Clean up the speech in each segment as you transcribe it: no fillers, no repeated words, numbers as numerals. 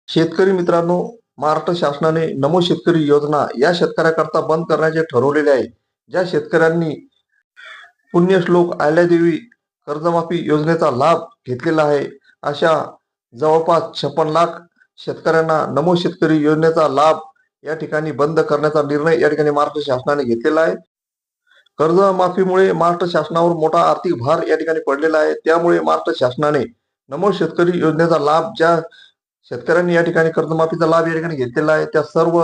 शेतकरी मित्रांनो, महाराष्ट्र शासनाने नमो शेतकरी योजना या शेतकऱ्याकरता बंद करण्याचे ठरवलेले आहे. ज्या शेतकऱ्यांनी पुण्यश्लोक अहिल्यादेवी कर्जमाफी योजनेचा लाभ घेतलेला आहे, अशा जवळपास 56 लाख शेतकऱ्यांना नमो शेतकरी योजनेचा लाभ या ठिकाणी बंद करण्याचा निर्णय या ठिकाणी महाराष्ट्र शासनाने घेतलेला आहे. कर्जमाफीमुळे महाराष्ट्र शासनावर मोठा आर्थिक भार या ठिकाणी पडलेला आहे. त्यामुळे महाराष्ट्र शासनाने नमो शेतकरी योजनेचा लाभ ज्या शेतकऱ्यांनी या ठिकाणी कर्जमाफीचा लाभ या ठिकाणी घेतलेला आहे, त्या सर्व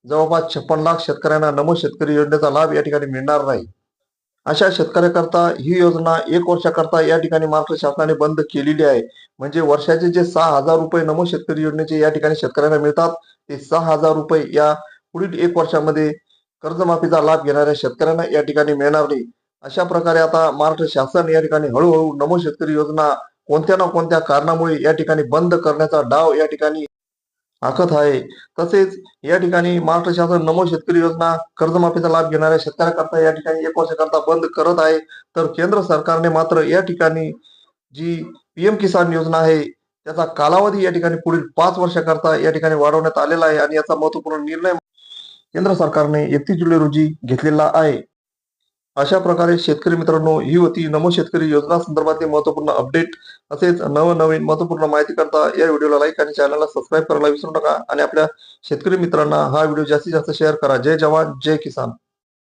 जवळपास 56 लाख शेतकऱ्यांना नमो शेतकरी योजनेचा लाभ या ठिकाणी मिळणार नाही. अशा शेतकऱ्याकरता ही योजना 1 वर्षाकरता या ठिकाणी महाराष्ट्र शासनाने बंद केलेली आहे. म्हणजे वर्षाचे जे 6,000 रुपये नमो शेतकरी योजनेचे या ठिकाणी शेतकऱ्यांना मिळतात, ते 6,000 रुपये या पुढील 1 वर्षामध्ये कर्जमाफीचा लाभ घेणाऱ्या शेतकऱ्यांना या ठिकाणी मिळणार नाही. अशा प्रकारे आता महाराष्ट्र शासन या ठिकाणी हळूहळू नमो शेतकरी योजना कोणत्या ना कोणत्या कारणामुळे या ठिकाणी बंद करण्याचा डाव या ठिकाणी आखत आहे. तसेच या ठिकाणी महाराष्ट्र शासन नमो शेतकरी योजना कर्जमाफीचा लाभ घेणाऱ्या शेतकऱ्याकरता या ठिकाणी 1 वर्षाकरता बंद करत आहे. तर केंद्र सरकारने मात्र या ठिकाणी जी पीएम किसान योजना आहे, त्याचा कालावधी या ठिकाणी पुढील 5 वर्षाकरता या ठिकाणी वाढवण्यात आलेला आहे आणि याचा महत्त्वपूर्ण निर्णय केंद्र सरकारने 31 जुलै रोजी घेतलेला आहे. अशा प्रकारे शेतकरी मित्रांनो, ही होती नमो शेतकरी योजना संदर्भातली महत्त्वपूर्ण अपडेट. असेच नवनवीन महत्त्वपूर्ण माहिती करता या व्हिडिओला लाईक आणि चॅनलला सबस्क्राईब करायला विसरू नका आणि आपल्या शेतकरी मित्रांना हा व्हिडिओ जास्तीत जास्त शेअर करा. जय जवान, जय किसान.